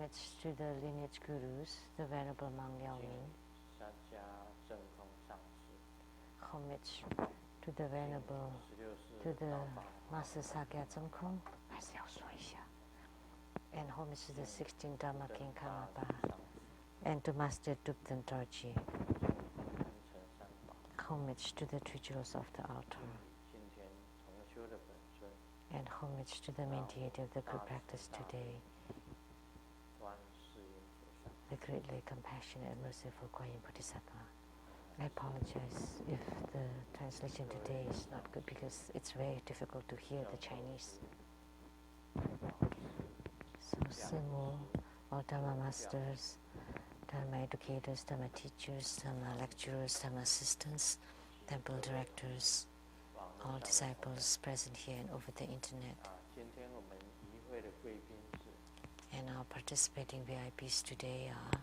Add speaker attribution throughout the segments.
Speaker 1: Homage to the lineage gurus, the Venerable Mang Liao Ming. Homage to the Venerable, to the Master Sakya Zengkong. And homage to the 16th Dharma King Karmapa. And to Master Dupten Dorji. Homage to the three jewels of the altar. And homage to the main deity of the group practice today, the greatly compassionate and merciful Kuan Yin Bodhisattva. I apologize if the translation today is not good because it's very difficult to hear the Chinese. So Simu, all Dharma masters, Dharma educators, Dharma teachers, Dharma lecturers, Dharma assistants, temple directors, all disciples present here and over the internet, and our participating VIPs today are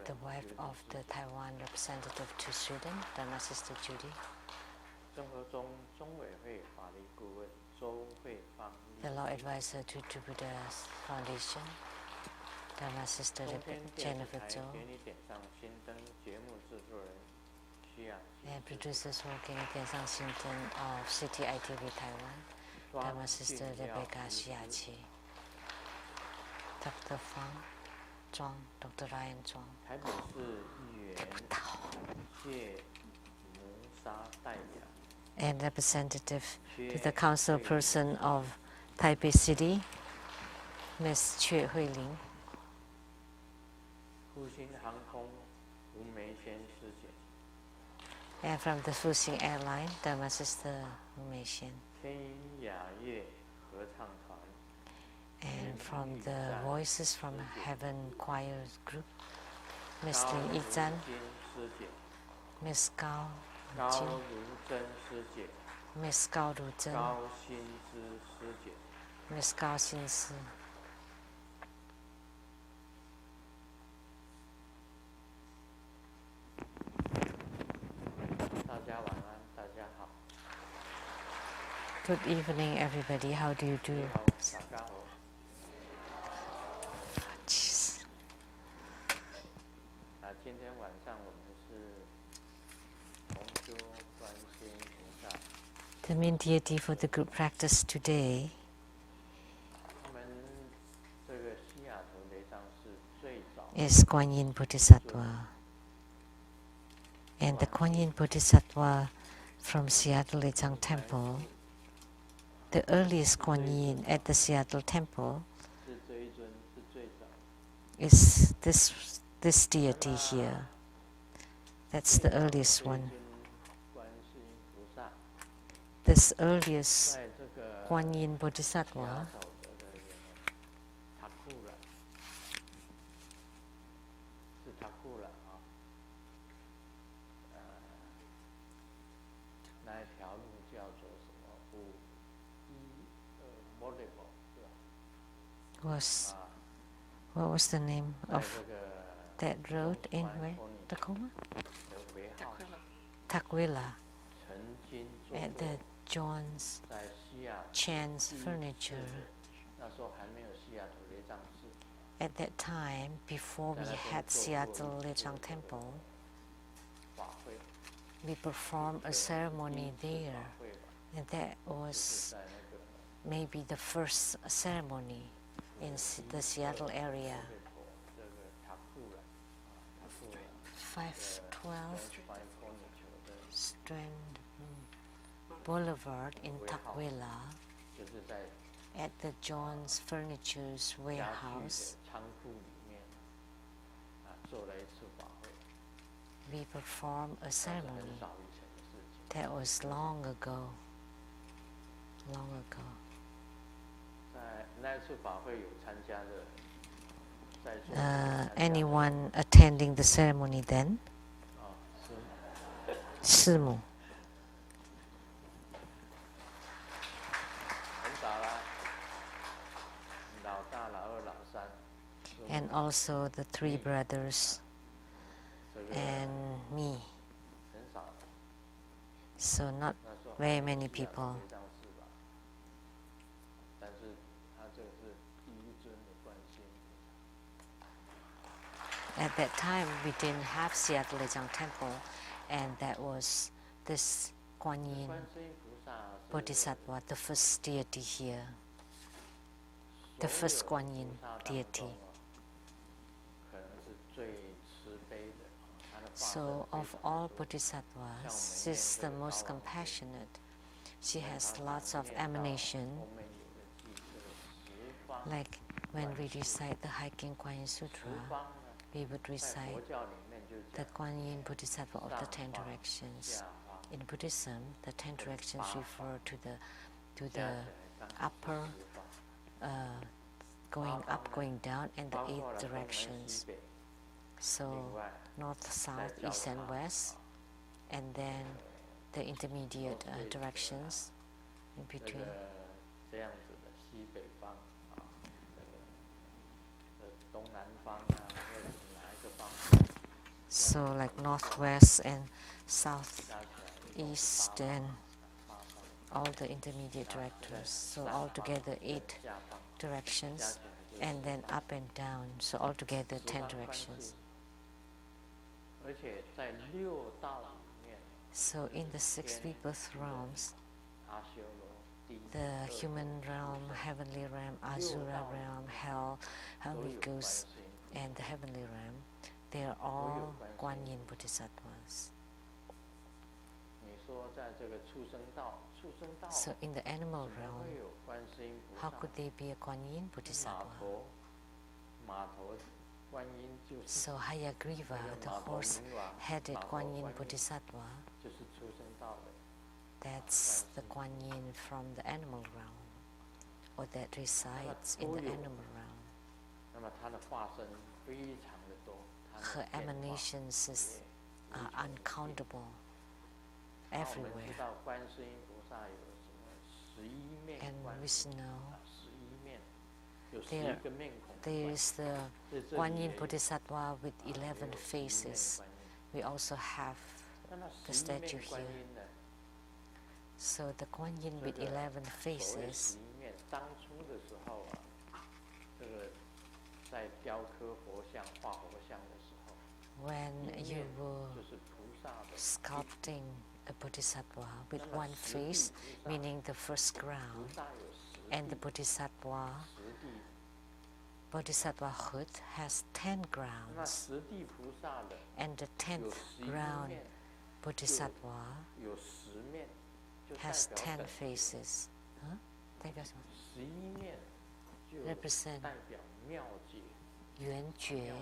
Speaker 1: the wife of the Taiwan representative to Sweden, Dharma Sister Judy, the law advisor to Buddha's Foundation, Dharma Sister Jennifer Zhou, and producers working at Tiansang Xinten of CTI-TV Taiwan, Dharma Sister Rebecca Xiaqi, Dr. Fang Zhuang, Dr. Ryan Zhuang, and representative to the council person of Taipei City, Ms. Xue Huiling, and from the Fuxing Airline, Dharma Sister Wu Meixian, and from the Voices from Heaven Choir Group, Ms. Lin Yizhan, Ms. Gao Jin, Ms. Gao Ruzhen, Ms. Gao Xinsi. Good evening, everybody. How do you do? Jeez. The main deity for the group practice today is Kuan Yin Bodhisattva. And the Kuan Yin Bodhisattva from Seattle Lechang Temple, the earliest Kuan Yin at the Seattle Temple, is this deity here. That's the earliest one. This earliest Kuan Yin Bodhisattva was, what was the name of that road in where? Tacoma? Tukwila. At the John's Chan's Furniture. At that time, before we had Seattle Lechang Temple, we performed a ceremony there, and that was maybe the first ceremony in the Seattle area. 512 Strand Boulevard in Tukwila, at the John's Furniture's warehouse. We performed a ceremony. That was long ago. Long ago. Anyone attending the ceremony then? Simu. And also the three brothers and me. So not very many people. At that time, we didn't have Seattle Lejang Temple, and that was this Guan Yin Bodhisattva, the first deity here, the first Guan Yin deity. So of all bodhisattvas, she's the most compassionate. She has lots of emanation. Like when we recite the Hiking Guan Yin Sutra, we would recite the Guan Yin Bodhisattva of the 10 directions. In Buddhism, the 10 directions refer to the upper, going up, going down, and the 8 directions. So north, south, east, and west, and then the intermediate directions in between. So like northwest and southeast and all the intermediate directors. So altogether 8 directions, and then up and down. So altogether 10 directions. So in the 6 rebirth realms, the human realm, heavenly realm, Asura realm, hell, Holy Ghost, and the heavenly realm, they are all Guan Yin Bodhisattvas. So in the animal realm, how could they be a Guan Yin Bodhisattva? So Hayagriva, the horse-headed Guan Yin Bodhisattva, that's the Guan Yin from the animal realm, or that resides in the animal realm. Her emanations are uncountable everywhere. And Vishnu, there is the Guan Yin Bodhisattva with 11 faces. We also have the statue here. So the Guan Yin with 11 faces, when you were sculpting a bodhisattva with one face, meaning the first ground, and the bodhisattvahood has 10 grounds, and the 10th ground bodhisattva has 10 faces. Represent Yuan Jue,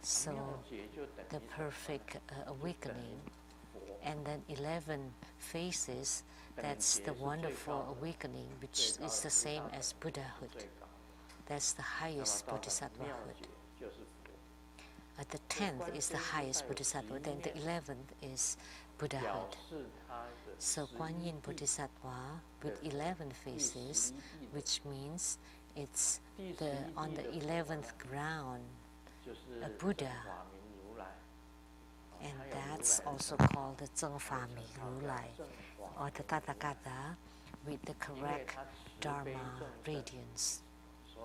Speaker 1: so the perfect awakening, and then 11 faces, that's the wonderful awakening, which is the same as Buddhahood. That's the highest bodhisattvahood. The 10th is the highest bodhisattva, then the 11th is Buddhahood. So Guan Yin Bodhisattva with 11 faces, which means it's on the 11th ground, a Buddha. And that's also called the Zheng Fa Mi Ru Lai, or the Tathagata with the correct Dharma radiance.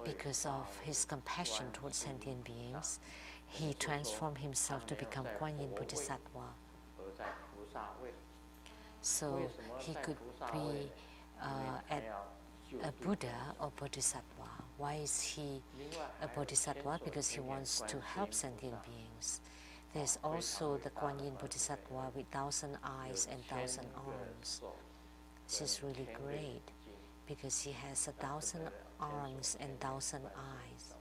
Speaker 1: Because of his compassion towards sentient beings, he transformed himself to become Guan Yin Bodhisattva. So he could be a Buddha or Bodhisattva. Why is he a Bodhisattva? Because he wants to help sentient beings. There's also the Guan Yin Bodhisattva with 1,000 eyes and 1,000 arms. She's really great because she has 1,000 arms and 1,000 eyes.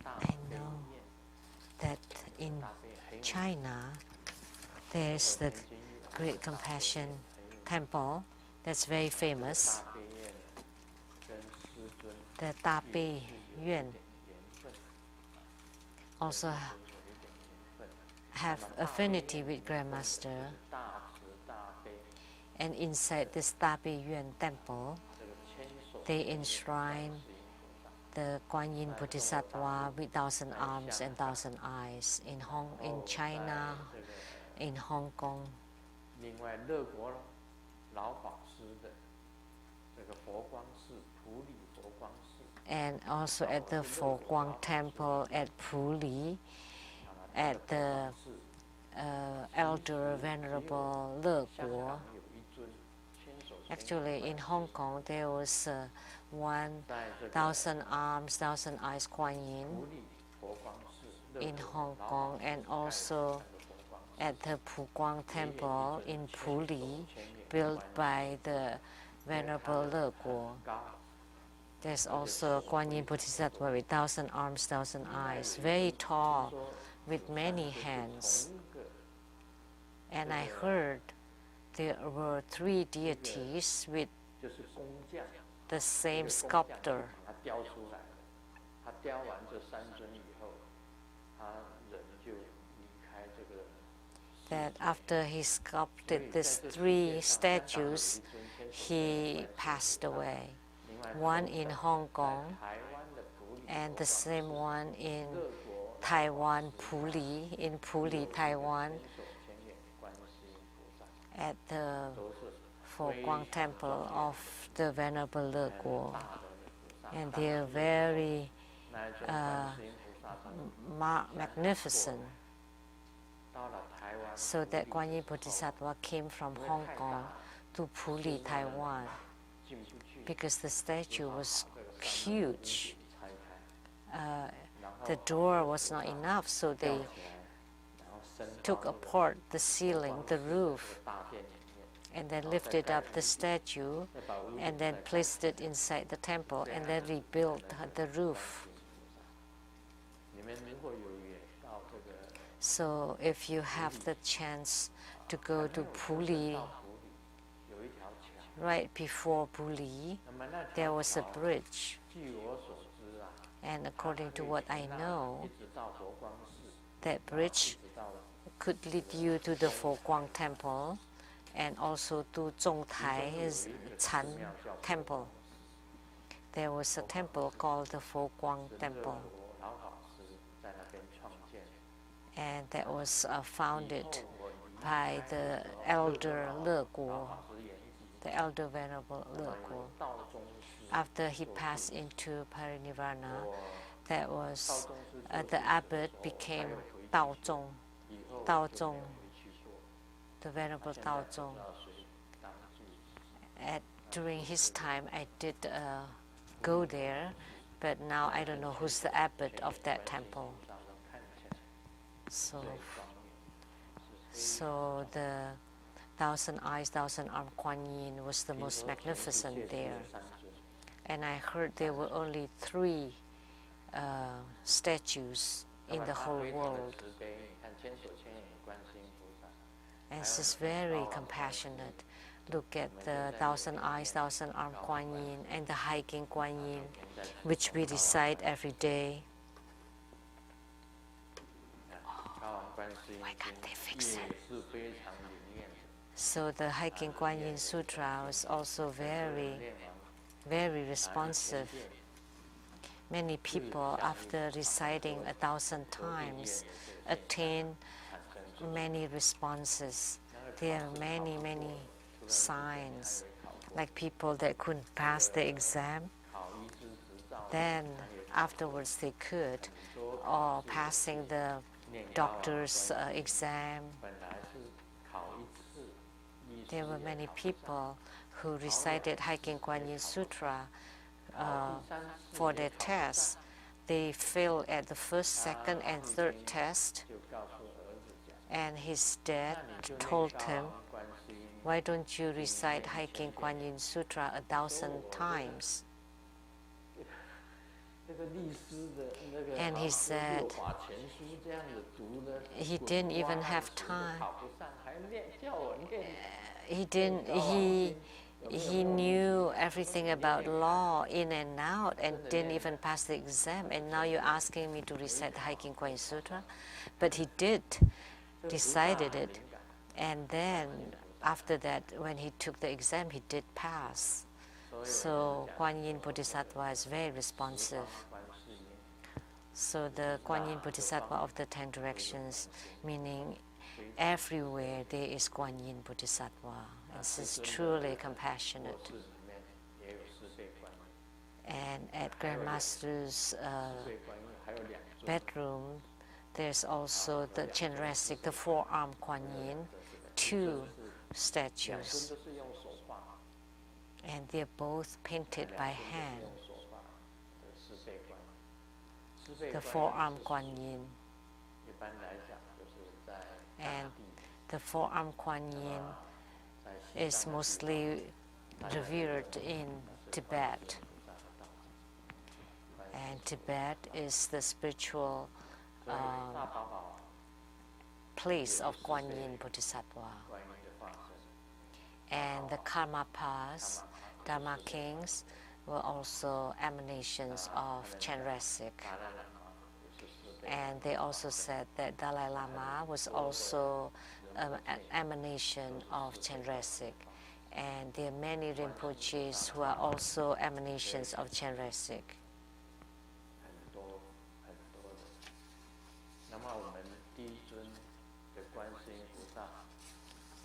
Speaker 1: I know that in China there's the Great Compassion Temple that's very famous, the Taipei Yuan. Also have affinity with Grandmaster, and inside this Taipei Yuan temple they enshrine the Guan Yin Bodhisattva with 1,000 arms and 1,000 eyes in China, in Hong Kong. and also at the Fo Guang Temple at Puli, at the Elder Venerable Le Guo. Actually, in Hong Kong, there was 1,000 arms, 1,000 eyes Kuan Yin in Hong Kong, and also at the Pu Guang Temple in Puli, built by the Venerable Le Guo. There's also Kuan Yin Bodhisattva with 1,000 arms, 1,000 eyes, very tall, with many hands. And I heard there were 3 deities with the same sculptor. That after he sculpted these 3 statues, he passed away. One in Hong Kong, and the same one in Taiwan, Puli, in Puli, Taiwan, at the Fo Guang Temple of the Venerable Le Guo. And they are very magnificent. So that Kuan Yin Bodhisattva came from Hong Kong to Puli, Taiwan, because the statue was huge. The door was not enough, so they took apart the ceiling, the roof, and then lifted up the statue, and then placed it inside the temple, and then rebuilt the roof. So if you have the chance to go to Puli, right before Puli, there was a bridge. And according to what I know, that bridge could lead you to the Fo Guang Temple and also to Zhongtai's Chan Temple. There was a temple called the Fo Guang Temple, and that was founded by the Elder Le Guo, the Elder Venerable Le Guo. After he passed into parinirvana, that was the abbot became Dao Zong, the Venerable Dao Zong. During his time, I did go there, but now I don't know who's the abbot of that temple. So the 1,000 eyes, 1,000 armed Kuan Yin was the most magnificent there. And I heard there were only 3 statues in the whole world. And she's very compassionate. Look at the 1,000 eyes, 1,000 armed Kuan Yin and the hiking Kuan Yin, which we recite every day. Why can't they fix it? So the hiking Kuan Yin Sutra is also very, very responsive. Many people, after reciting 1,000 times, attain many responses. There are many, many signs, like people that couldn't pass the exam, then afterwards they could, or passing the doctor's exam. There were many people who recited Hiking Kuan Yin Sutra for their tests. They failed at the first, second, and third test, and his dad told him, "Why don't you recite Hiking Kuan Yin Sutra 1,000 times?" And he said he didn't even have time. He knew everything about law in and out and didn't even pass the exam, and now you're asking me to recite the Hiking Kuan Yin Sutra? But he did, decided it, and then after that, when he took the exam, he did pass. So Kuan Yin Bodhisattva is very responsive. So the Kuan Yin Bodhisattva of the 10 directions, meaning everywhere there is Kuan Yin Bodhisattva. And she's truly compassionate. And at Grandmaster's bedroom, there's also the Chenrezig, the four-armed Kuan Yin, 2 statues. And they're both painted by hand. The four-armed Kuan Yin. And the four-armed Kuan Yin is mostly revered in Tibet. And Tibet is the spiritual place of Kuan Yin Bodhisattva. And the Karmapas, Dharma kings, were also emanations of Chenrezig. And they also said that Dalai Lama was also an emanation of Chenrezig. And there are many Rinpoches who are also emanations of Chenrezig.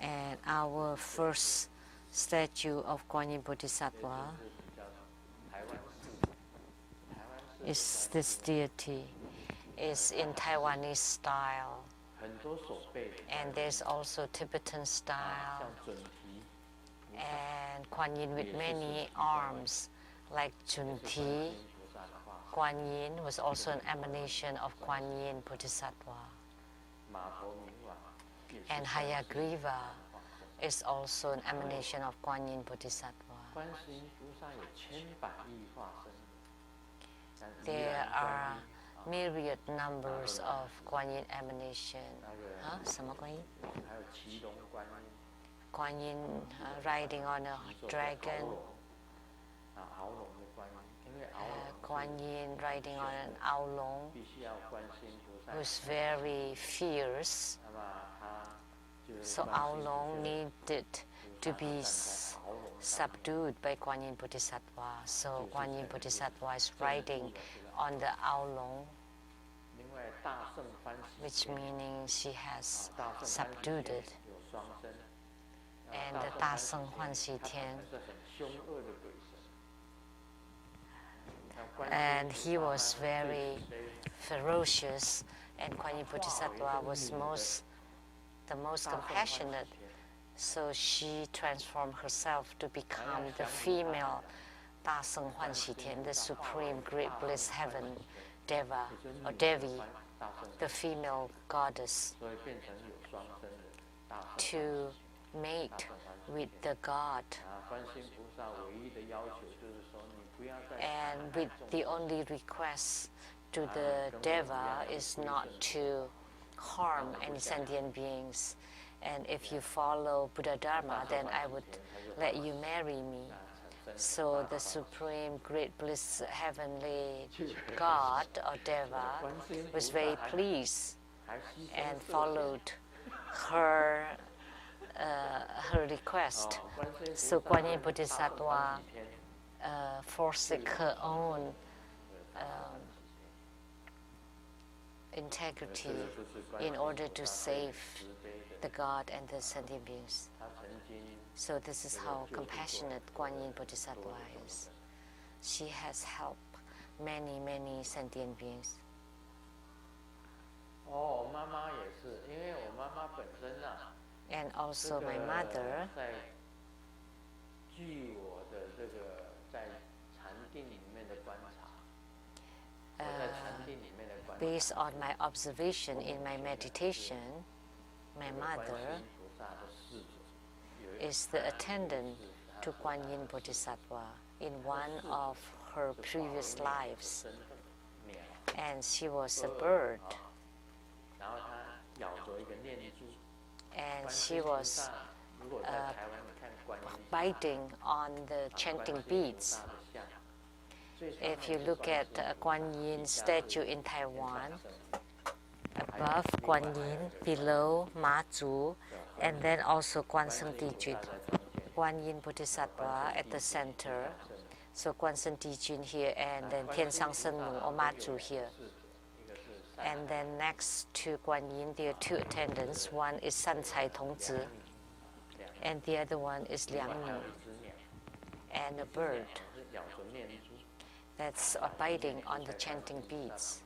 Speaker 1: And our first statue of Kuan Yin Bodhisattva is this deity. Is in Taiwanese style. And there's also Tibetan style. And Kuan Yin with many arms, like Junti. Kuan Yin was also an emanation of Kuan Yin Bodhisattva. And Hayagriva is also an emanation of Kuan Yin Bodhisattva. There are myriad numbers of Kuan Yin emanation. Kuan Yin riding on a dragon. Kuan Yin riding on an Aolong, who's very fierce. So Aolong needed to be subdued by Kuan Yin Bodhisattva. So Kuan Yin Bodhisattva is riding on the Aolong, which meaning she has subdued it. And the Da Seng Huan Xi Tian, and he was very ferocious, and Kuan Yin Bodhisattva was the most compassionate. So she transformed herself to become the female Da Seng Huan Xi Tian, the supreme great bliss heaven, Deva or Devi, the female goddess, to mate with the god. And with the only request to the Deva is not to harm any sentient beings. And if you follow Buddha Dharma, then I would let you marry me. So the supreme great bliss heavenly god or Deva was very pleased and followed her request. So Kuan Yin Bodhisattva forsake her own integrity in order to save the God and the sentient beings. So this is how compassionate Kuan Yin Bodhisattva is. She has helped many, many sentient beings. And also my mother, based on my observation in my meditation, my mother is the attendant to Kuan Yin Bodhisattva in one of her previous lives. And she was a bird. And she was biting on the chanting beads. If you look at a Kuan Yin statue in Taiwan, above Kuan Yin, below Ma Zhu, and then also Kuan Seng Dijun, Kuan Yin Bodhisattva at the center. So Kuan Seng Dijun here, and then Tian Sang Sen Mu or Ma Zhu here. And then next to Kuan Yin, there are 2 attendants. One is San Cai Tongzi, and the other one is Liang Nu, and a bird. that's abiding on the chanting beads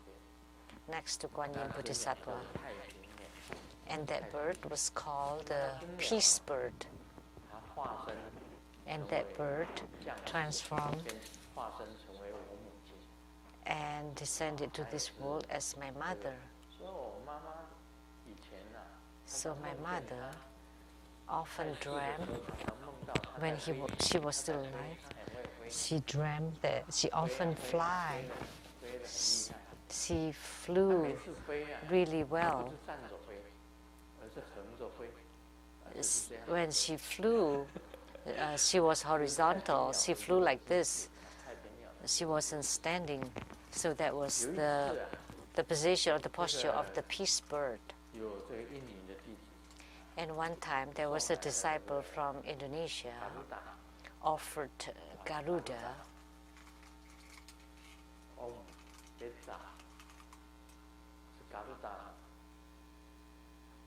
Speaker 1: next to Guan Yin Bodhisattva. And that bird was called the peace bird. And that bird transformed and descended to this world as my mother. So my mother often dreamt, when she was still alive, she dreamt that she often fly. She flew really well. When she flew, she was horizontal. She flew like this. She wasn't standing. So that was the position or the posture of the peace bird. And one time there was a disciple from Indonesia offered Garuda.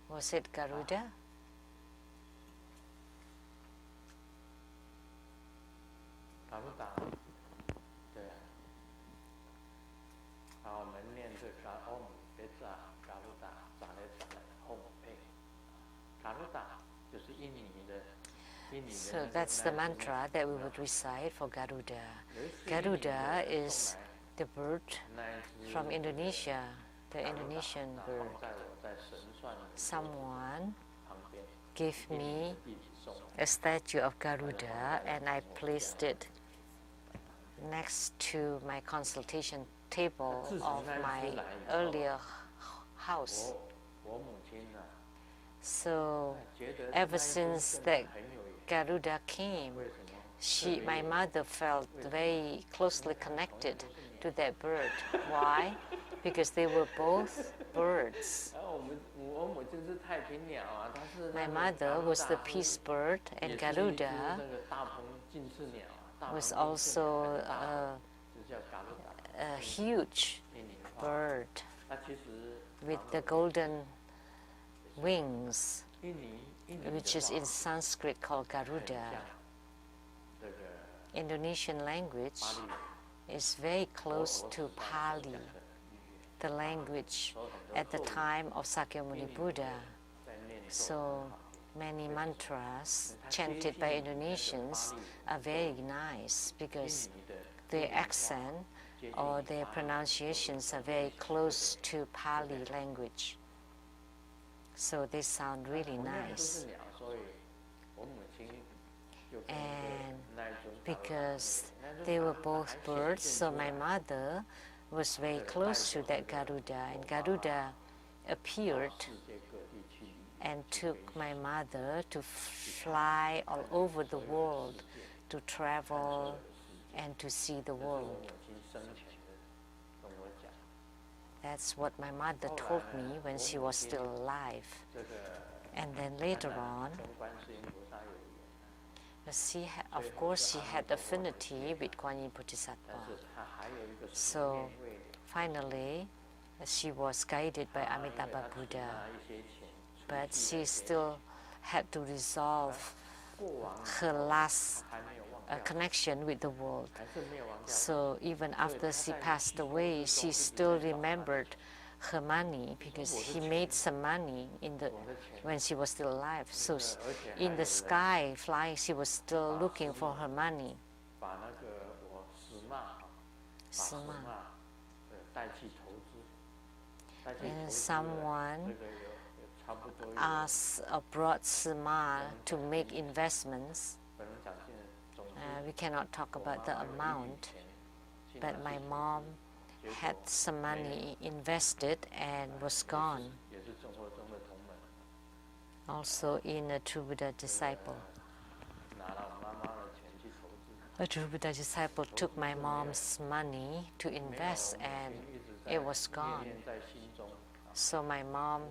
Speaker 1: Was it Garuda? So that's the mantra that we would recite for Garuda. Garuda is the bird from Indonesia, the Indonesian bird. Someone gave me a statue of Garuda and I placed it next to my consultation table of my earlier house. So ever since that Garuda came, my mother felt very closely connected to that bird. Why? Because they were both birds. My mother was the peace bird, and Garuda was also a huge bird with the golden wings, which is in Sanskrit called Garuda. Indonesian language is very close to Pali, the language at the time of Sakyamuni Buddha. So many mantras chanted by Indonesians are very nice because their accent or their pronunciations are very close to Pali language. So they sound really nice. And because they were both birds, so my mother was very close to that Garuda, and Garuda appeared and took my mother to fly all over the world, to travel and to see the world. That's what my mother told me when she was still alive. And then later on, of course, she had affinity with Guan Yin Bodhisattva. So finally, she was guided by Amitabha Buddha. But she still had to resolve her last connection with the world. So even after she passed away, she still remembered her money because he made some money when she was still alive. So in the sky flying, she was still looking for her money. Sima. And someone asked or brought Sima to make investments. We cannot talk about the amount, but my mom had some money invested and was gone. Also in a true Buddha disciple. A true Buddha disciple took my mom's money to invest and it was gone. So my mom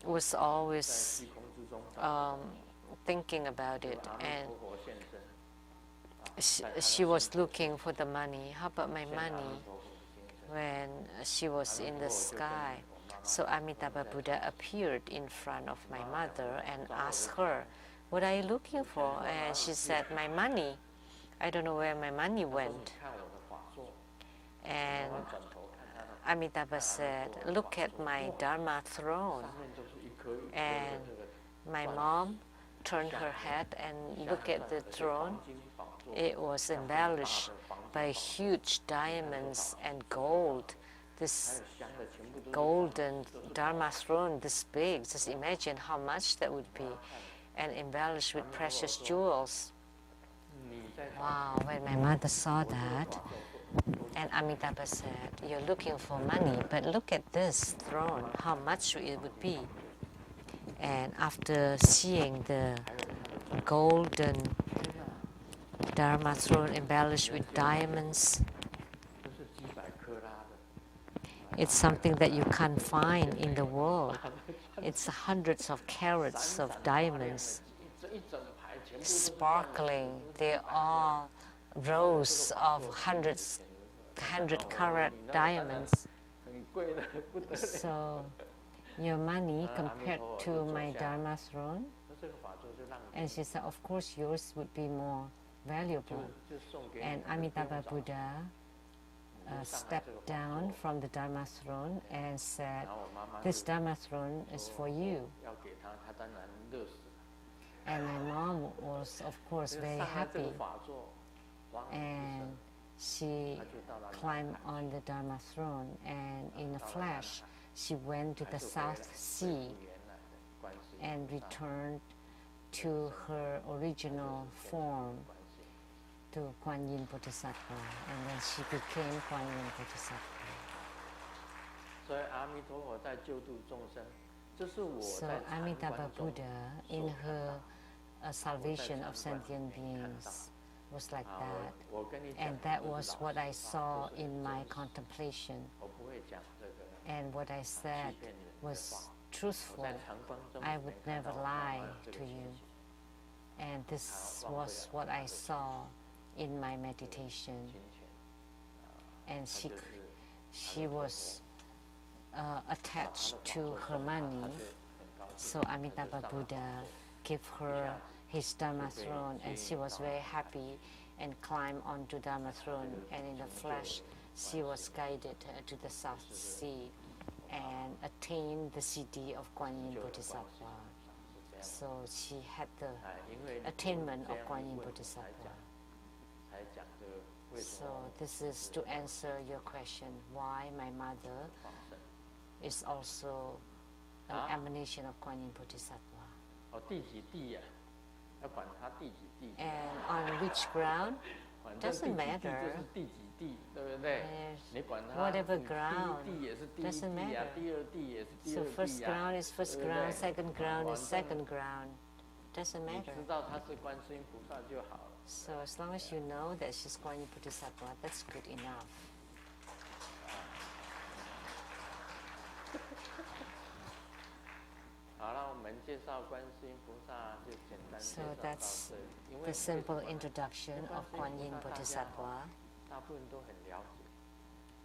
Speaker 1: was always thinking about it, and she was looking for the money. How about my money? When she was in the sky. So Amitabha Buddha appeared in front of my mother and asked her, "What are you looking for?" And she said, "My money. I don't know where my money went." And Amitabha said, look at my Dharma throne. And my mom turned her head and looked at the throne. It was embellished by huge diamonds and gold. This golden Dharma throne, this big, just imagine how much that would be, and embellished with precious jewels. Wow, when my mother saw that, and Amitabha said, you're looking for money, but look at this throne, how much it would be. And after seeing the golden Dharma throne embellished with diamonds, it's something that you can't find in the world. It's hundreds of carats of diamonds, sparkling. They're all rows of 100-carat diamonds. So your money compared to my Dharma throne? And she said, of course yours would be more valuable. And Amitabha Buddha stepped down from the Dharma throne and said, this Dharma throne is for you. And my mom was, of course, very happy. And she climbed on the Dharma throne, and in a flash, she went to the South Sea and returned to her original form, to Kuan Yin Bodhisattva, and then she became Kuan Yin Bodhisattva. So Amitabha Buddha, in her salvation of sentient beings, was like that. And that was what I saw in my contemplation. And what I said was truthful. I would never lie to you. And this was what I saw in my meditation. And she was attached to her money. So Amitabha Buddha gave her his Dharma throne, and she was very happy and climbed onto Dharma throne, and in a flash she was guided to the South Sea and attained the city of Kuan Yin Bodhisattva. So she had the attainment of Kuan Yin Bodhisattva. So this is to answer your question, why my mother is also an emanation of Kuan Yin Bodhisattva. And on which ground? Doesn't matter. Whatever ground, doesn't matter. So first ground is first ground, second ground is second ground. Doesn't matter. So as long as you know that she's Kuan Yin Bodhisattva, that's good enough. So that's the simple introduction of Kuan Yin Bodhisattva.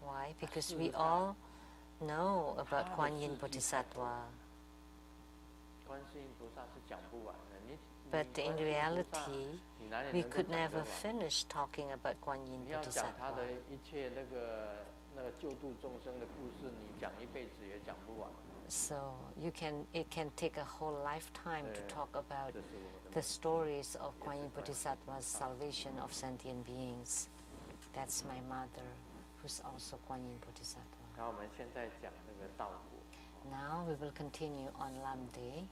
Speaker 1: Why? Because we all know about Kuan Yin Bodhisattva. But in reality, we could never finish talking about Kuan Yin Bodhisattva. So it can take a whole lifetime to talk about the stories of Kuan Yin Bodhisattva's salvation of sentient beings. That's my mother, who's also Kuan Yin Bodhisattva. Now we will continue on Lamdre.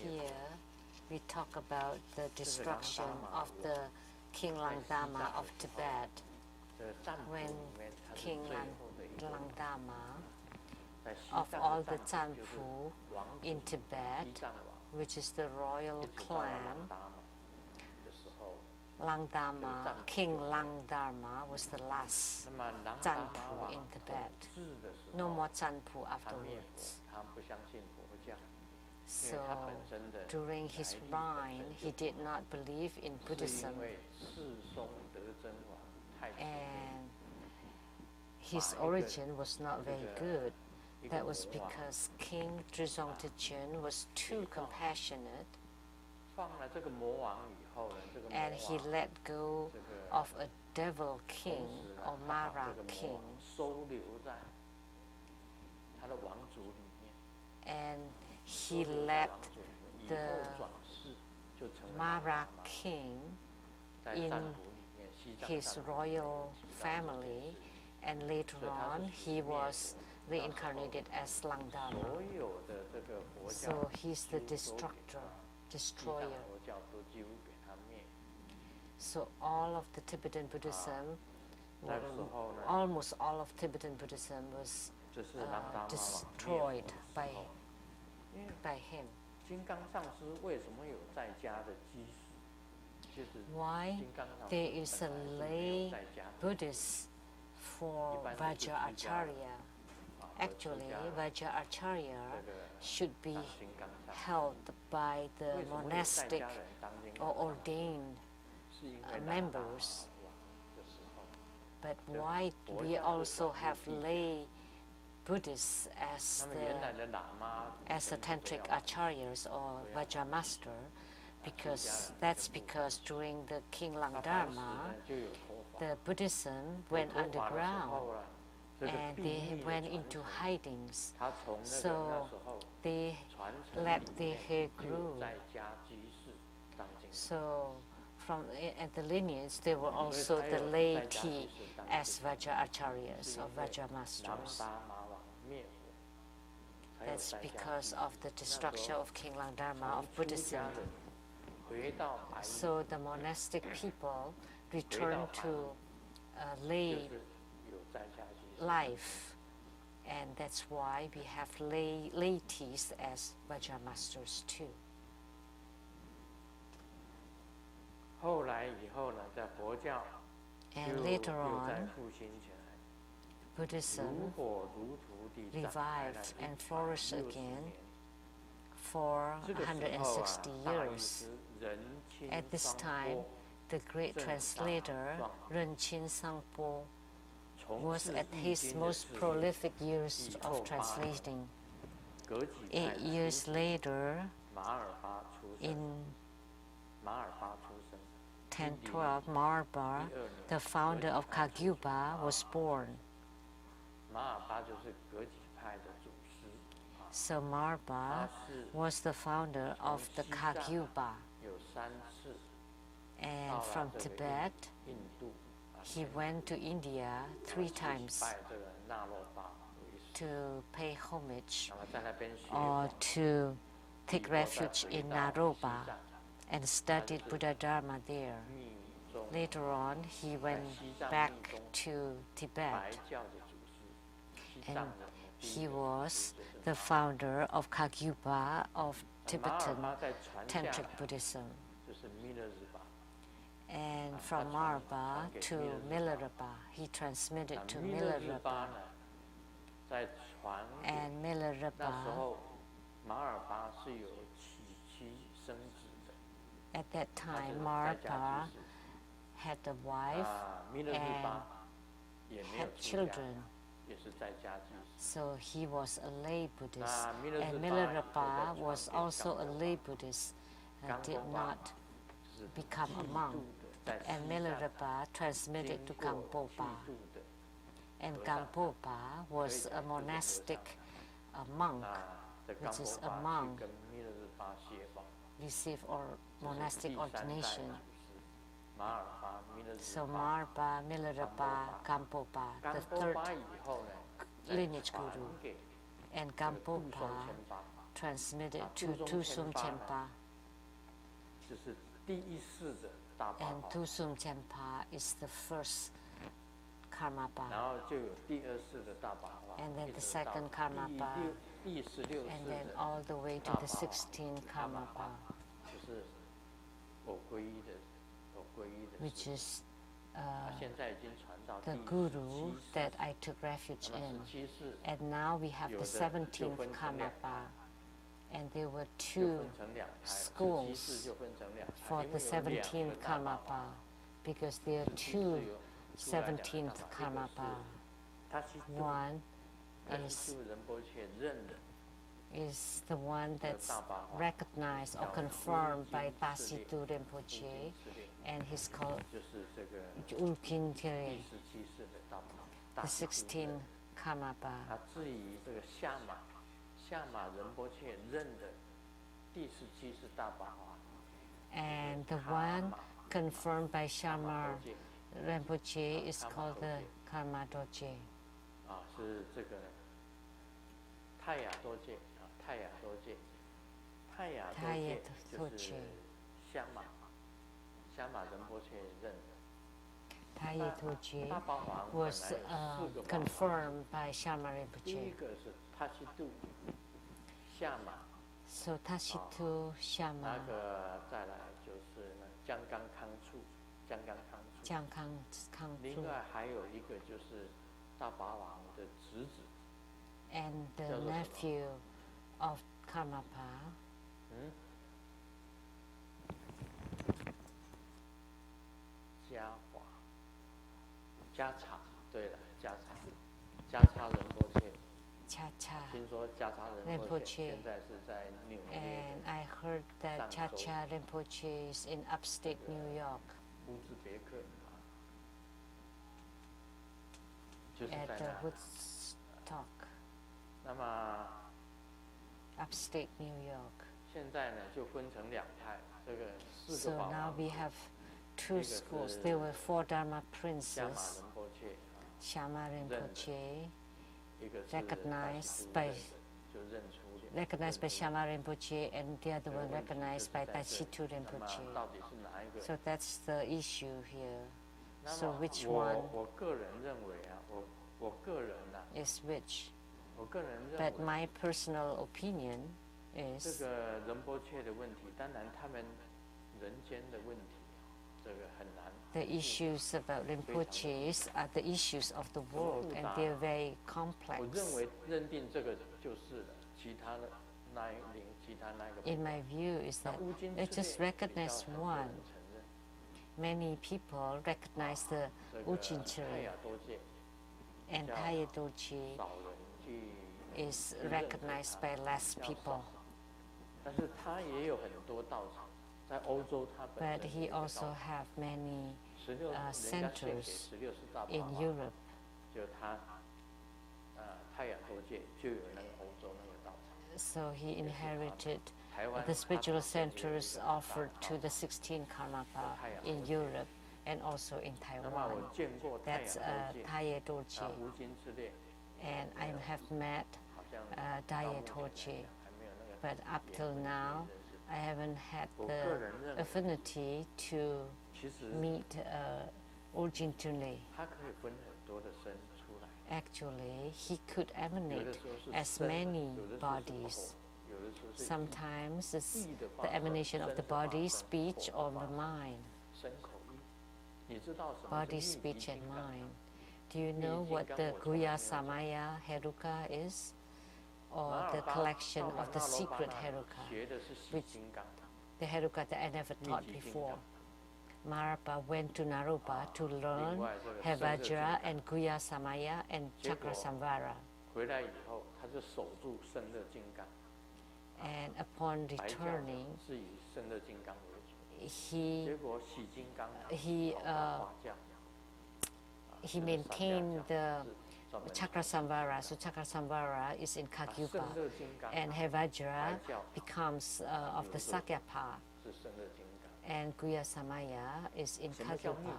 Speaker 1: Here we talk about the destruction of the King Lamdama of Tibet. When King Lamdama, of all the Zanpu in Tibet, which is the royal clan, King Langdharma was the last Zanpu in Tibet. No more Zanpu afterwards. So during his reign, he did not believe in Buddhism, and his origin was not very good. That was because King Drizong Tejun was too compassionate, and he let go of a devil king or Mara king, and he let the Mara king in his royal family, and later on he was reincarnated as Lamdre. So he's the destroyer. So all of the Tibetan Buddhism, almost all of Tibetan Buddhism was destroyed by him. Why there is a lay Buddhist for Vajracharya? Actually, Vajracharya should be held by the monastic or ordained members. But why we also have lay Buddhists as the tantric acharyas or Vajra master? Because during the King Lamdharma, the Buddhism went underground and they went into hidings. So they let their hair grow. So from at the lineage, there were also the laity as Vajra-acharyas or Vajra masters. That's because of the destruction of King Lamdharma of Buddhism. So the monastic people returned to lay life, and that's why we have laities as Vajra masters too. And later on, Buddhism revived and flourished again for 160 years. At this time, the great translator Ren Qin Sangpo was at his most prolific years of translating. 8 years later, in 1012, Marba, the founder of Kagyupa, was born. So Marba was the founder of the Kagyupa. And from Tibet, he went to India 3 times to pay homage or to take refuge in Naropa and studied Buddha Dharma there. Later on, he went back to Tibet, and he was the founder of Kagyupa of Tibetan Tantric Buddhism. And from Marba to Milarepa, he transmitted to Milarepa. And Milarepa, at that time, Marba had a wife and had children. So he was a lay Buddhist, and Milarepa was also a lay Buddhist and did not become a monk. And Milarepa transmitted to Gampopa. And Gampopa was a monastic monk, which is a monk, received monastic ordination. So Marba, Milarepa, Gampopa, the third lineage guru, and Gampopa transmitted to Tusum Chenpa. And Tusum Chenpa is the first Karmapa. And then the second Karmapa, and then all the way to the 16th Karmapa, which is the guru that I took refuge in. And now we have the 17th Karmapa. And there were 2 schools for the 17th Karmapa, because there are 2 17th Karmapa. One is is the one that's recognized or confirmed by Tasitu Rinpoche, and he's called Ulkin Tere, the 16 Karmapa. And the one confirmed by Shamar Rinpoche is called the Karma Doje. Taya Doje. Taya Doje was confirmed by Shamar Rinpoche. So Tashitu Shama, Jiang Kang Chu, and the nephew of Karmapa, Cha-Cha Rinpoche, and I heard that Cha-Cha Rinpoche is in upstate New York, at the Woodstock, upstate New York. So now we have two schools. There were 4 Dharma princes, Shama Rinpoche, recognized by Shama Rinpoche, and the other one recognized by Tashitu Rinpoche. So that's the issue here. So which one is which? But my personal opinion is the issues about Rinpoches are the issues of the world, and they're very complex. In my view, is that let's just recognize one. Many people recognize the Ujinchari, and Taya Doji is recognized by less people. But he also have many centers in Europe. So he inherited the spiritual centers offered to the 16 Karmapa in Europe and also in Taiwan. That's Taya Dorje. And I have met Taya Dorje, but up till now, I haven't had the affinity to meet Urjin Tunle. Actually, he could emanate as many bodies. Sometimes it's the emanation of the body, speech, or the mind. Body, speech, and mind. Do you know what the Guya Samaya Heruka is? Or the collection of the secret Heruka, which the Heruka that I never taught before. Marapa went to Naropa to learn Hevajra and Guya Samaya and Chakra Samvara. And upon returning, he maintained the Chakra Samvara. So Chakra Samvara is in Kagyupa, and Hevajra becomes of the Sakyapa, and Guya Samaya is in Kagyupa.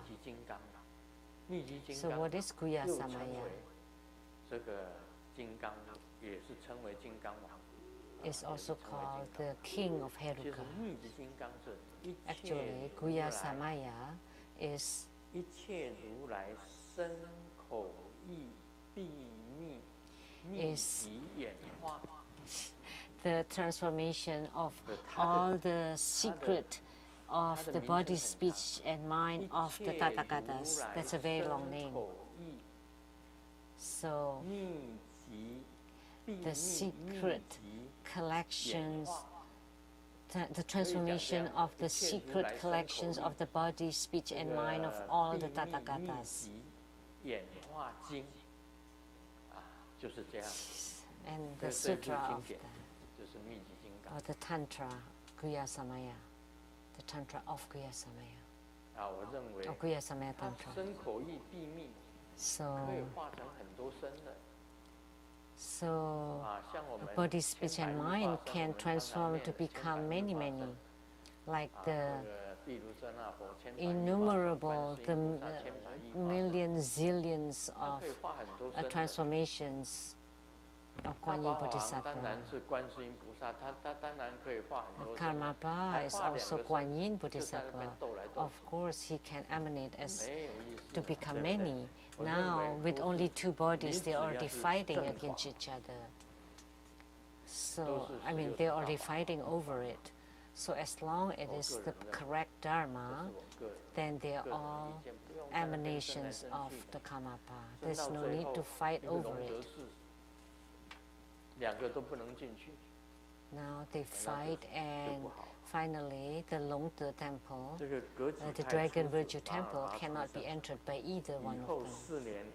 Speaker 1: So what is Guya Samaya? Is also called the king of Heruka. Actually, Guya Samaya is the transformation of all the secret of the body, speech, and mind of the Tathagatas. That's a very long name. So, the secret collections, the transformation of the secret collections of the body, speech, and mind of all the Tathagatas. And the sutra of that. or the Tantra Guhya Samaya, the Tantra of Guhya Samaya, or Guhya Samaya Tantra. So body, speech, and mind can transform to become many, like the innumerable, the millions, zillions of transformations of Kuan Yin Bodhisattva. Karmapa is also Kuan Yin Bodhisattva. Of course, he can emanate as to become many. Now, with only two bodies, they are already fighting against each other. So, I mean, they're already fighting over it. So as long as it is the correct Dharma, then they are all emanations of the Karmapa. There's no need to fight over it. Now they fight, and finally the Lamdre temple, the Dragon Virtue temple, cannot be entered by either one of them.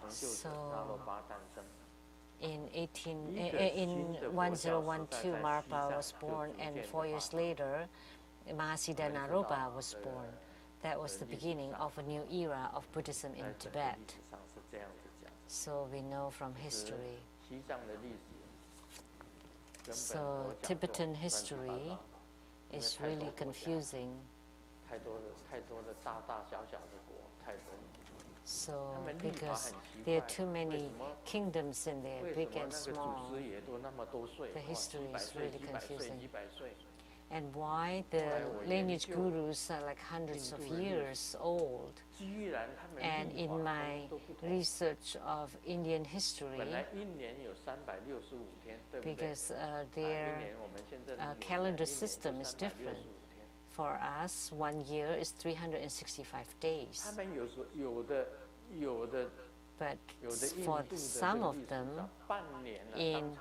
Speaker 1: So in 1012, Marpa was born, and 4 years later, Mahasiddha Naropa was born. That was the beginning of a new era of Buddhism in Tibet. So we know from history. So Tibetan history is really confusing. So, because there are too many kingdoms in there, big and small, the history is really confusing. And why the lineage gurus are like hundreds of years old. And in my research of Indian history, because their calendar system is different. For us, 1 year is 365 days. But for some of them, in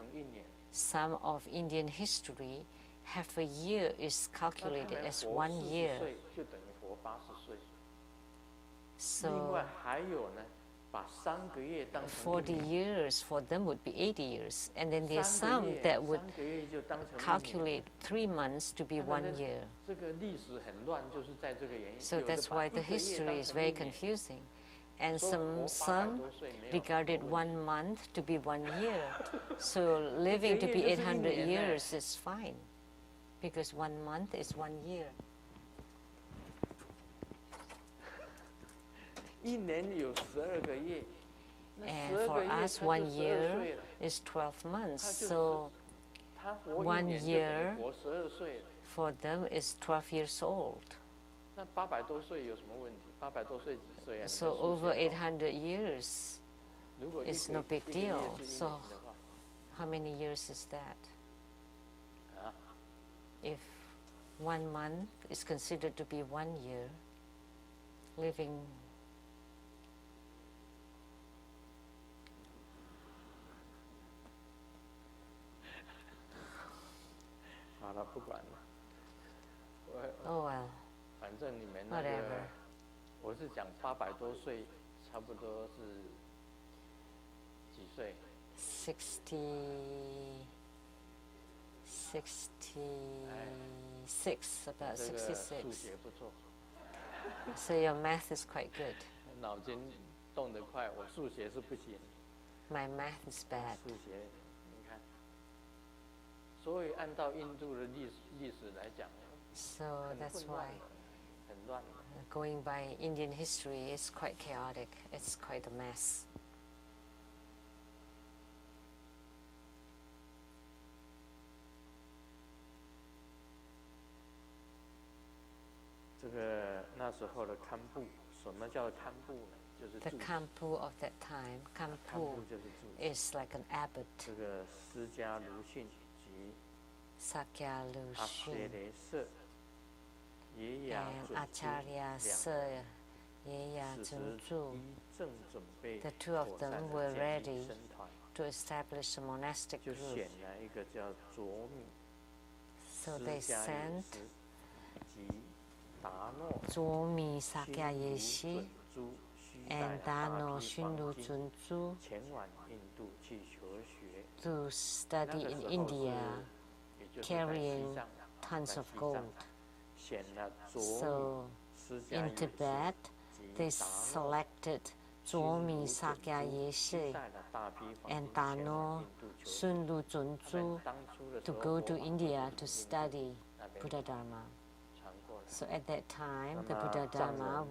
Speaker 1: some of Indian history, half a year is calculated as 1 year. So 40 years for them would be 80 years. And then there's some that would calculate 3 months to be 1 year. So that's why the history is very confusing. And some regarded 1 month to be 1 year. So living to be 800 years is fine, because 1 month is 1 year. And for us, 1 year is 12 months. So 1 year for them is 12 years old. So over 800 years is no big deal. So how many years is that? If 1 month is considered to be 1 year, living oh well, whatever.
Speaker 2: 我是讲800多岁，差不多是几岁
Speaker 1: ？66, about 66.
Speaker 2: 数学不错。
Speaker 1: So your math is quite good.
Speaker 2: 脑筋动得快，我数学是不行。
Speaker 1: My math is bad.
Speaker 2: 数学，你看，所以按照印度的历史来讲，
Speaker 1: So that's why
Speaker 2: 很乱。
Speaker 1: Going by Indian history is quite chaotic. It's quite a mess.
Speaker 2: 这个那时候的堪布，什么叫堪布呢？就是
Speaker 1: The Kampu of that time, Kampu is like an abbot.
Speaker 2: 这个释迦卢逊及
Speaker 1: Sakya
Speaker 2: 阿阇
Speaker 1: Lushin
Speaker 2: 雷舍、耶雅
Speaker 1: and
Speaker 2: 准
Speaker 1: Acharya
Speaker 2: 助
Speaker 1: Sir Yeya
Speaker 2: 此时
Speaker 1: Junju.
Speaker 2: 一正准备
Speaker 1: The two of
Speaker 2: 妥善
Speaker 1: them
Speaker 2: 地
Speaker 1: were
Speaker 2: 建立
Speaker 1: ready
Speaker 2: 僧团，
Speaker 1: to establish a monastic
Speaker 2: 就
Speaker 1: group.
Speaker 2: 选了一个叫卓米
Speaker 1: So they
Speaker 2: 释迦
Speaker 1: sent
Speaker 2: 耶师及达诺
Speaker 1: Zomi
Speaker 2: 心
Speaker 1: Sakya
Speaker 2: 如
Speaker 1: Yeshi
Speaker 2: 准诸须
Speaker 1: and Dano Shundu Chunzu
Speaker 2: 前往印度去求学。
Speaker 1: to study in India, carrying tons of gold. So in Tibet, they selected Zhuomi Sakya Yeshe and Dano Sunlu Zunzu to go to India to study Buddha Dharma. So at that time, the Buddha Dharma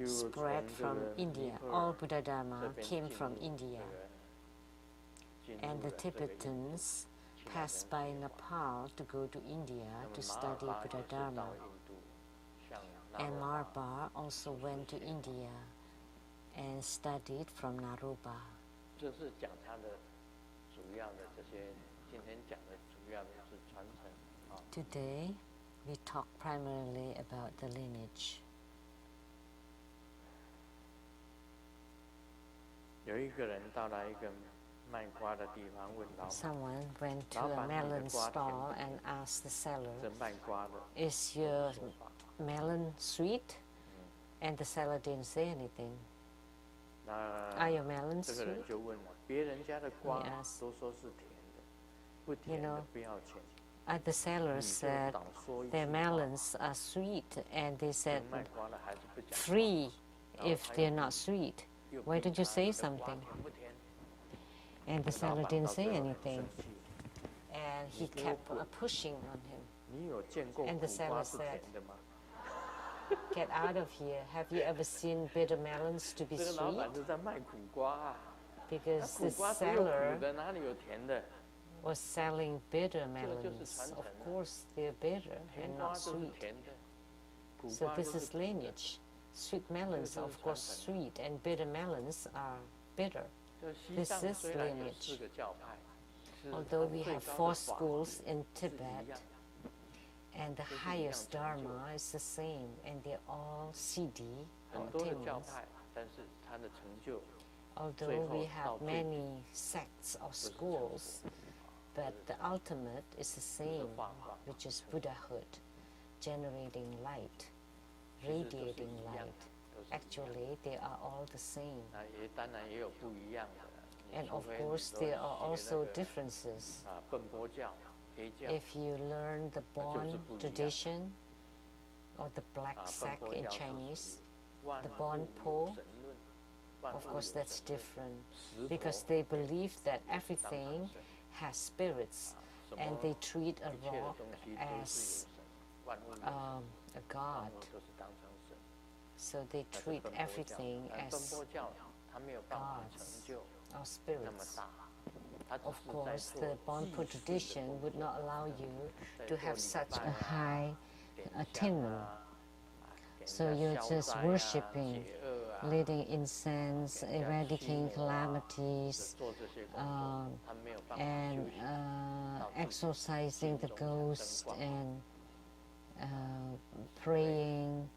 Speaker 1: spread from India. All Buddha Dharma came from India. And the Tibetans passed by Nepal to go to India to study Buddha Dharma. And Marbar also went to India and studied from Naropa. Today, we talk primarily about the lineage. Someone went to a melon stall and asked the seller, "Is your melon sweet?" And the seller didn't say anything. "Are your melons sweet?" He asked. You know, the seller said their melons are sweet, and they said free if they're not sweet. Why don't you say something? And the seller didn't say anything. And he kept pushing on him. And the seller said, "Get out of here. Have you ever seen bitter melons to be sweet?" Because the seller was selling bitter melons. Of course, they're bitter and not sweet. So this is lineage. Sweet melons are, of course, sweet, and bitter melons are bitter. This is lineage. Although we have 4 schools in Tibet, and the highest Dharma is the same, and they're all CD or attainments. Although we have many sects or schools, but the ultimate is the same, which is Buddhahood, generating light, radiating light. Actually, they are all the same. And of course, there are also differences. If you learn the Bon tradition, or the black sect in Chinese, the Bon Po, of course that's different, because they believe that everything has spirits, and they treat a rock as a god. So they treat everything as gods or spirits. Of course, the Bonpo tradition would not allow you to have such a high attainment. So you're just worshipping, leading incense, eradicating calamities, and exorcising the ghost, and praying,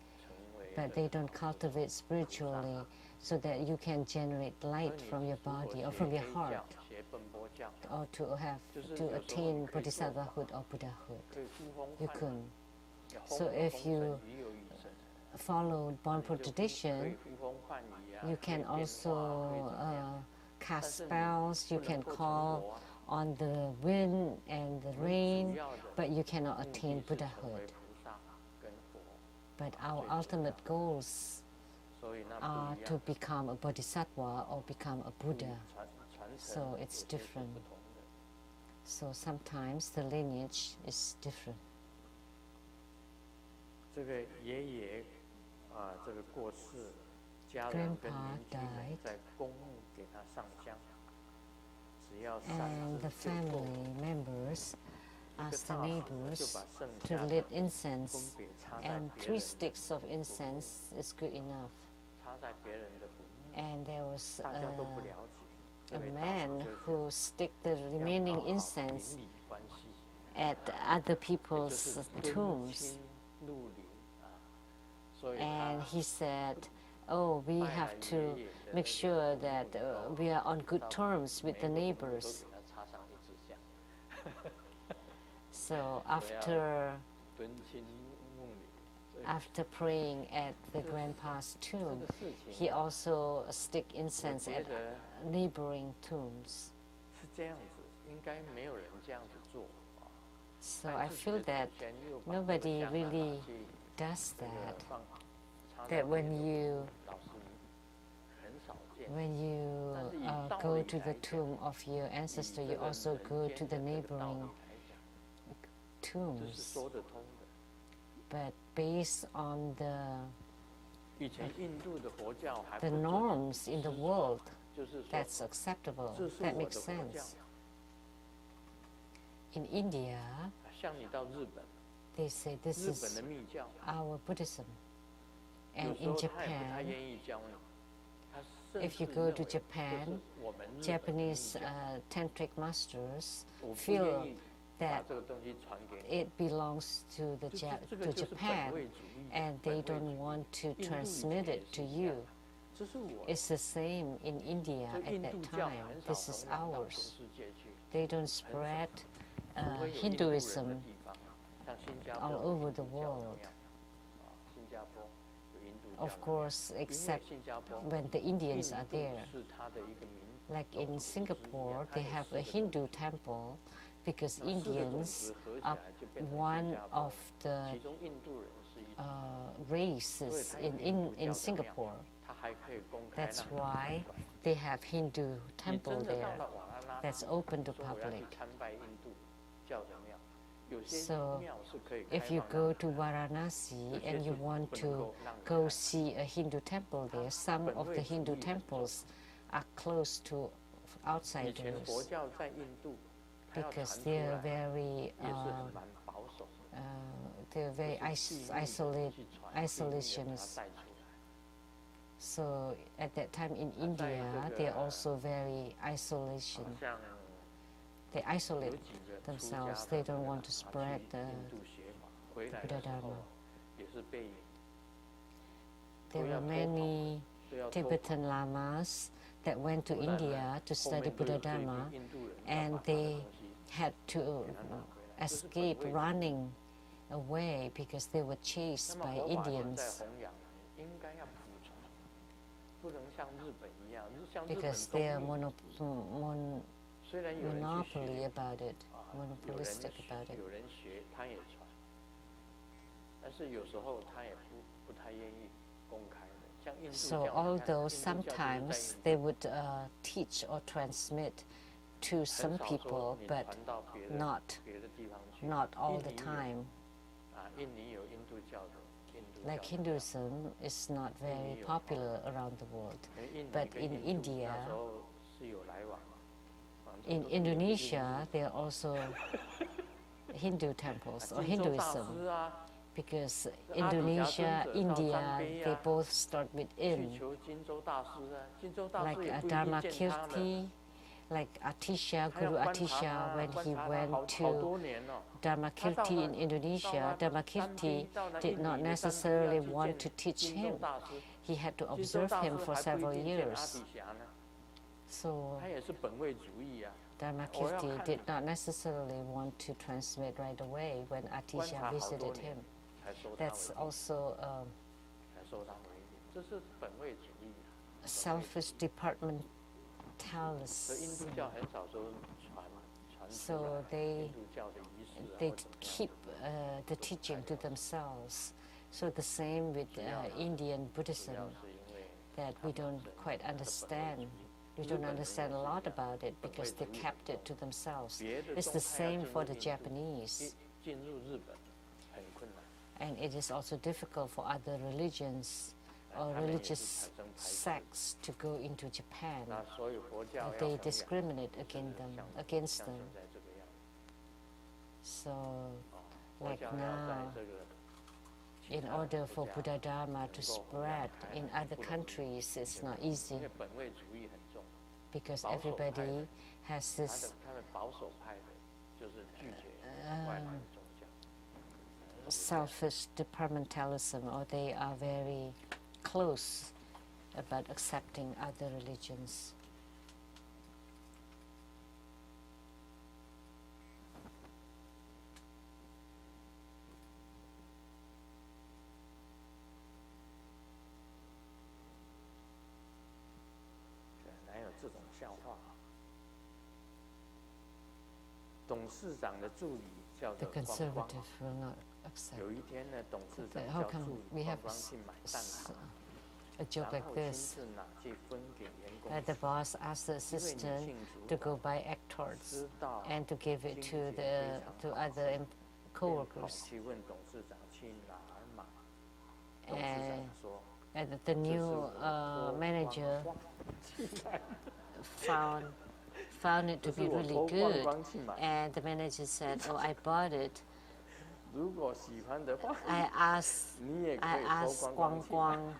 Speaker 1: but they don't cultivate spiritually so that you can generate light from your body or from your heart, or to attain bodhisattvahood or Buddhahood. You couldn't. So if you follow Bonpo tradition, you can also cast spells, you can call on the wind and the rain, but you cannot attain Buddhahood. But our ultimate goals are to become a bodhisattva or become a Buddha. So it's different. So sometimes the lineage is different. Grandpa died, and the family members asked the neighbors to lit incense, and 3 sticks of incense is good enough. And there was a man who stick the remaining incense at other people's tombs. And he said, "Oh, we have to make sure that we are on good terms with the neighbors." So after After praying at the grandpa's tomb,
Speaker 2: 这个事情
Speaker 1: he also stick incense
Speaker 2: 我
Speaker 1: at
Speaker 2: 觉得
Speaker 1: neighboring tombs.
Speaker 2: 是这样子，应该没有人这样子做。
Speaker 1: So I feel that nobody really does that. That when you go to the tomb of your ancestor, you also go to the neighboring tombs. But based on the norms in the world, that's acceptable. That makes sense. In India, they say this is our Buddhism. And in Japan, if you go to Japan, Japanese tantric masters feel that it belongs to Japan, and they don't want to transmit it to you. It's the same in India at that time. This is ours. They don't spread Hinduism all over the world. Of course, except when the Indians are there. Like in Singapore, they have a Hindu temple because Indians are one of the races in Singapore. That's why they have Hindu temple there that's open to public. So if you go to Varanasi and you want to go see a Hindu temple there, some of the Hindu temples are closed to outsiders because they're very isolationist. So at that time in India, they're also very isolation. They isolate themselves. They don't want to spread the Buddha Dharma. There were many Tibetan lamas that went to India to study Buddha Dharma, and they had to escape running away because they were chased by Indians. Because they are monopoly about it, monopolistic about it. So although sometimes they would teach or transmit to some people, but not all the time. Like Hinduism is not very popular around the world, but in India, in Indonesia, there are also Hindu temples or Hinduism, because Indonesia, India, they both start with In. Like Dharma Kirti, like Atisha, Guru Atisha, when he went to Dharma Kirti in Indonesia, Dharma Kirti did not necessarily want to teach him. He had to observe him for several years. So Dharma Kirti did not necessarily want to transmit right away when Atisha visited him. That's also selfish departmentalism. So they keep the teaching to themselves. So the same with Indian Buddhism, that we don't quite understand. We don't understand a lot about it because they kept it to themselves. It's the same for the Japanese. And it is also difficult for other religions or religious sects to go into Japan. They discriminate against them. So, like now, in order for Buddha Dharma to spread in other countries, it's not easy because everybody has this selfish departmentalism, or they are very close about accepting other religions.
Speaker 2: 笑话。董事长的助理叫
Speaker 1: The
Speaker 2: 做光光。
Speaker 1: conservative will not accept.
Speaker 2: 有一天呢，董事长
Speaker 1: How
Speaker 2: 叫
Speaker 1: come
Speaker 2: 助理
Speaker 1: we
Speaker 2: 光
Speaker 1: have
Speaker 2: 光去买蛋挞，
Speaker 1: a joke
Speaker 2: 然
Speaker 1: like
Speaker 2: 后亲
Speaker 1: this?
Speaker 2: 自拿去分给员工
Speaker 1: That the
Speaker 2: 吃。
Speaker 1: boss asked the
Speaker 2: 因为女
Speaker 1: assistant
Speaker 2: 性
Speaker 1: to
Speaker 2: 主
Speaker 1: go
Speaker 2: 管
Speaker 1: buy egg tarts
Speaker 2: 知道
Speaker 1: and to give it
Speaker 2: 经
Speaker 1: to
Speaker 2: 济非
Speaker 1: to
Speaker 2: 常好
Speaker 1: other
Speaker 2: 便跑
Speaker 1: co-workers.
Speaker 2: 去问董事长去哪儿买。董事长
Speaker 1: And
Speaker 2: 说
Speaker 1: the
Speaker 2: 这是
Speaker 1: new
Speaker 2: 我托
Speaker 1: manager
Speaker 2: 光光去买的，
Speaker 1: found it
Speaker 2: 这
Speaker 1: to
Speaker 2: 是
Speaker 1: be
Speaker 2: 我
Speaker 1: really
Speaker 2: 托光
Speaker 1: good.
Speaker 2: 光去买的。
Speaker 1: And the manager said, "Oh, I bought it."
Speaker 2: 如果喜欢的话，
Speaker 1: I asked
Speaker 2: 你也可
Speaker 1: I
Speaker 2: 以托
Speaker 1: asked
Speaker 2: 光
Speaker 1: Guang
Speaker 2: 光去买。
Speaker 1: Guang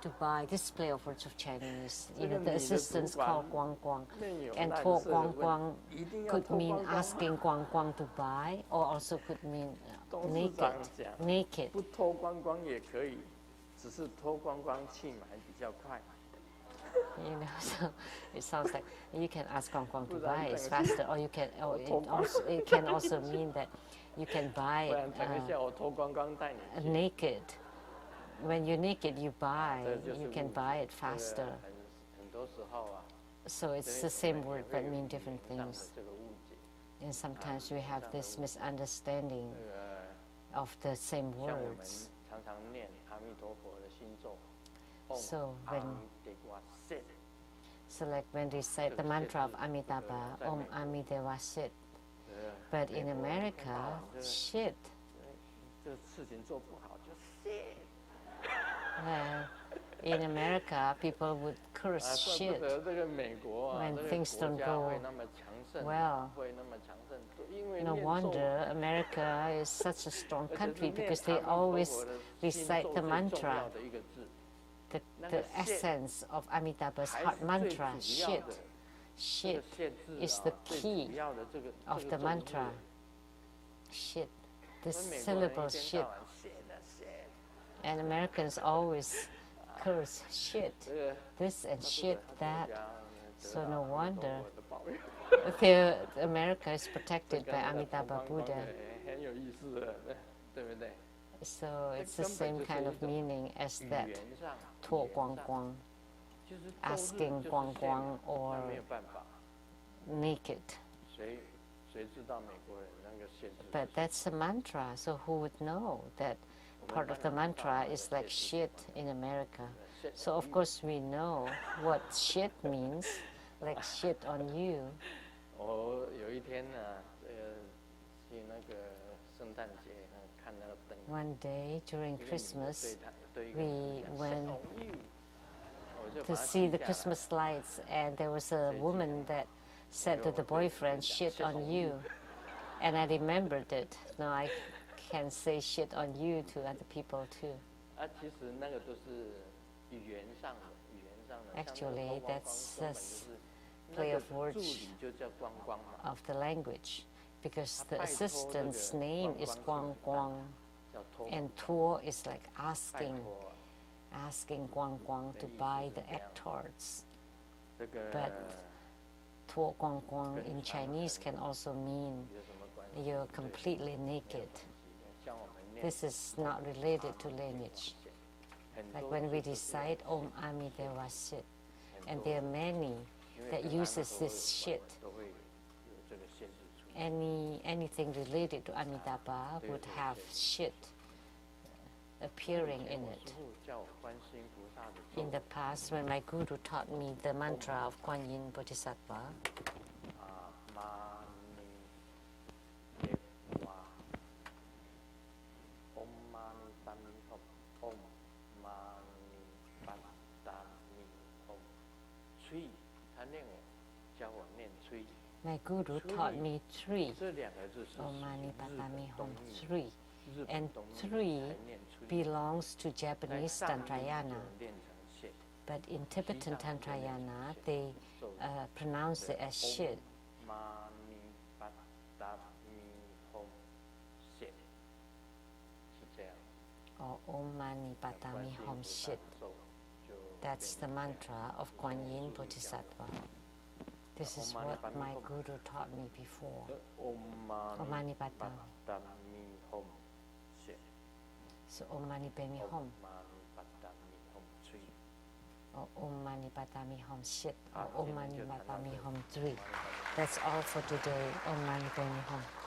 Speaker 1: to buy this play of words of Chinese. You know,
Speaker 2: 这个
Speaker 1: the
Speaker 2: 你的主
Speaker 1: assistants
Speaker 2: 管
Speaker 1: called Guang Guang.
Speaker 2: 内有
Speaker 1: And
Speaker 2: 烂
Speaker 1: Tuo
Speaker 2: 色的
Speaker 1: Guang
Speaker 2: 问
Speaker 1: Guang
Speaker 2: 一定要
Speaker 1: could
Speaker 2: 托
Speaker 1: mean
Speaker 2: 光光吗？
Speaker 1: asking Guang Guang to buy, or also could mean
Speaker 2: 董事长讲
Speaker 1: naked.
Speaker 2: 不托光光也可以，只是托光光去买比较快。
Speaker 1: You know, so it sounds like you can ask Guang Guang to
Speaker 2: 不然
Speaker 1: buy,
Speaker 2: 等
Speaker 1: it's
Speaker 2: 一
Speaker 1: faster, or you can, or it can also mean that you can
Speaker 2: 不
Speaker 1: buy
Speaker 2: 然
Speaker 1: it
Speaker 2: 等一下我托光光带你去。
Speaker 1: naked. When you're naked, you buy.
Speaker 2: 这就是
Speaker 1: You
Speaker 2: 误
Speaker 1: can
Speaker 2: 解
Speaker 1: buy it
Speaker 2: 这个
Speaker 1: faster.
Speaker 2: 很多时候啊，
Speaker 1: So
Speaker 2: 这
Speaker 1: it's
Speaker 2: 些
Speaker 1: the
Speaker 2: 我
Speaker 1: same
Speaker 2: 们也
Speaker 1: word
Speaker 2: 会
Speaker 1: but
Speaker 2: 有
Speaker 1: mean
Speaker 2: 语
Speaker 1: different
Speaker 2: 言上的
Speaker 1: things.
Speaker 2: 这个误解。
Speaker 1: And sometimes we have this misunderstanding
Speaker 2: 这个
Speaker 1: of the same
Speaker 2: 像我们
Speaker 1: words.
Speaker 2: 常常念阿弥陀佛的心咒，
Speaker 1: So
Speaker 2: 阿
Speaker 1: when
Speaker 2: 弥陀佛sit，
Speaker 1: So like when they say the mantra of Amitabha, Om Amideva Sit. But in America, shit.
Speaker 2: 这个事情做不好就 sit。
Speaker 1: In America, people would curse
Speaker 2: 怪不
Speaker 1: shit.
Speaker 2: 得这个美国啊，
Speaker 1: when
Speaker 2: 这个
Speaker 1: things
Speaker 2: 国
Speaker 1: don't
Speaker 2: 家
Speaker 1: go
Speaker 2: 会那么强盛，
Speaker 1: well.
Speaker 2: 会那么强盛，因为
Speaker 1: No
Speaker 2: 念咒
Speaker 1: wonder America is such a strong
Speaker 2: 而且是
Speaker 1: country
Speaker 2: 念
Speaker 1: because they
Speaker 2: 阿弥陀
Speaker 1: always
Speaker 2: 佛的心
Speaker 1: recite
Speaker 2: 咒
Speaker 1: the
Speaker 2: 最重
Speaker 1: mantra,
Speaker 2: 要的一个字，
Speaker 1: the,
Speaker 2: Nanga
Speaker 1: the
Speaker 2: shit
Speaker 1: essence of Amitabha's
Speaker 2: 还
Speaker 1: heart
Speaker 2: 是最
Speaker 1: mantra,
Speaker 2: 主要
Speaker 1: shit.
Speaker 2: 的。这
Speaker 1: Shit
Speaker 2: 个谢字
Speaker 1: is
Speaker 2: 啊
Speaker 1: the
Speaker 2: 最
Speaker 1: key
Speaker 2: 主要的这个
Speaker 1: of
Speaker 2: 这
Speaker 1: the
Speaker 2: 个咒语
Speaker 1: mantra. Shit. This
Speaker 2: 所以美国人
Speaker 1: syllable
Speaker 2: 一天
Speaker 1: shit.
Speaker 2: 到晚 shit 啊 shit，
Speaker 1: And Americans always curse shit.
Speaker 2: 这个
Speaker 1: This and
Speaker 2: 他
Speaker 1: shit
Speaker 2: 不得
Speaker 1: that.
Speaker 2: 他国家
Speaker 1: So
Speaker 2: 得
Speaker 1: no
Speaker 2: 到阿弥陀
Speaker 1: wonder
Speaker 2: 佛的保佑。
Speaker 1: America is
Speaker 2: 这
Speaker 1: protected
Speaker 2: 跟
Speaker 1: by
Speaker 2: 那个
Speaker 1: Amitabha
Speaker 2: 光光
Speaker 1: Buddha.
Speaker 2: 很有意思的，对不对？
Speaker 1: So it's the
Speaker 2: 根本
Speaker 1: same
Speaker 2: 就是
Speaker 1: kind
Speaker 2: 一
Speaker 1: of
Speaker 2: 种
Speaker 1: meaning as
Speaker 2: 语
Speaker 1: that
Speaker 2: 言上，
Speaker 1: Tuo
Speaker 2: 语言
Speaker 1: Guang
Speaker 2: 上
Speaker 1: Guang,
Speaker 2: 就是周日
Speaker 1: asking
Speaker 2: 就是
Speaker 1: Guang
Speaker 2: 限
Speaker 1: Guang
Speaker 2: 那
Speaker 1: or
Speaker 2: 没有办法，
Speaker 1: naked.
Speaker 2: 谁知道美国人那个限制是
Speaker 1: But that's a mantra, so who would know that part of the mantra is like shit in America? So of course we know what shit means, like shit on you.
Speaker 2: 我有一天呢，去那个圣诞节看那个灯，
Speaker 1: One day during
Speaker 2: 一个女的
Speaker 1: Christmas,
Speaker 2: 对一个男
Speaker 1: we
Speaker 2: 的讲
Speaker 1: went
Speaker 2: 小玉，我就
Speaker 1: to
Speaker 2: 把它
Speaker 1: see
Speaker 2: 记
Speaker 1: the
Speaker 2: 下来
Speaker 1: Christmas lights, and there was a woman that said to the boyfriend, shit on you. And I remembered it. Now I can say shit on you to other people too.
Speaker 2: 其实那个都是语言上的，语言上的。
Speaker 1: Actually,
Speaker 2: 像那个光光
Speaker 1: that's
Speaker 2: 根本
Speaker 1: a
Speaker 2: 就是那
Speaker 1: play
Speaker 2: 个
Speaker 1: of
Speaker 2: 助
Speaker 1: words
Speaker 2: 理就叫光光嘛，
Speaker 1: of the language, because the
Speaker 2: 拜托这
Speaker 1: assistant's
Speaker 2: 个
Speaker 1: name
Speaker 2: 光
Speaker 1: is
Speaker 2: 光
Speaker 1: Guang Guang,
Speaker 2: 叫托
Speaker 1: and Tuo is like
Speaker 2: 拜
Speaker 1: asking,
Speaker 2: 托
Speaker 1: asking Guang Guang to buy the egg tarts.
Speaker 2: 这个
Speaker 1: But Tuo Guang Guang in Chinese can also mean
Speaker 2: 有什么关系？
Speaker 1: you're completely naked.
Speaker 2: 像我们念
Speaker 1: This is not related to lineage.
Speaker 2: 很
Speaker 1: Like
Speaker 2: 多
Speaker 1: when we
Speaker 2: 字都是
Speaker 1: decide Om Amideva Sit,
Speaker 2: 很
Speaker 1: and
Speaker 2: 多
Speaker 1: there are many
Speaker 2: 因为
Speaker 1: that
Speaker 2: 跟阿弥
Speaker 1: uses
Speaker 2: 陀佛
Speaker 1: this
Speaker 2: 有
Speaker 1: shit.
Speaker 2: 关都会有这个限制出现。
Speaker 1: Anything related to Amitabha would have shit appearing in
Speaker 2: 我
Speaker 1: it.
Speaker 2: 师父叫我观世音菩萨的咒
Speaker 1: In the past, when my guru taught me the mantra of Kuan Yin Bodhisattva,
Speaker 2: 玛尼耶瓦，Om Mani Padme Hum Om Mani Padme Hum 吹，他念我，教我念吹，
Speaker 1: my guru taught me three.
Speaker 2: 这两个字是
Speaker 1: Om
Speaker 2: 属于
Speaker 1: Mani
Speaker 2: 日
Speaker 1: Padme
Speaker 2: 本
Speaker 1: Hum
Speaker 2: 东译，
Speaker 1: three.
Speaker 2: 日
Speaker 1: And
Speaker 2: 本东译
Speaker 1: three
Speaker 2: 才念吹，
Speaker 1: belongs to
Speaker 2: 在
Speaker 1: Japanese
Speaker 2: 上面
Speaker 1: Tantrayana.
Speaker 2: 就练成谢，
Speaker 1: But in Tibetan Tantrayana, they
Speaker 2: 咒
Speaker 1: pronounce it as shit.
Speaker 2: Mani Padme Hum 谢，是这样。
Speaker 1: Or Om Mani Padme Hum Shit. That's the mantra of Kuan Yin Bodhisattva. This is what my guru taught me before.
Speaker 2: Om
Speaker 1: Mani Padme.
Speaker 2: Padme Hum 谢
Speaker 1: So Om Mani Padme Hum,
Speaker 2: Mani Padme Hum 吹，
Speaker 1: or Om Mani Padme Hum Shit or Om Mani Padme Hum 3. That's all for today. Om Mani Padme Hum.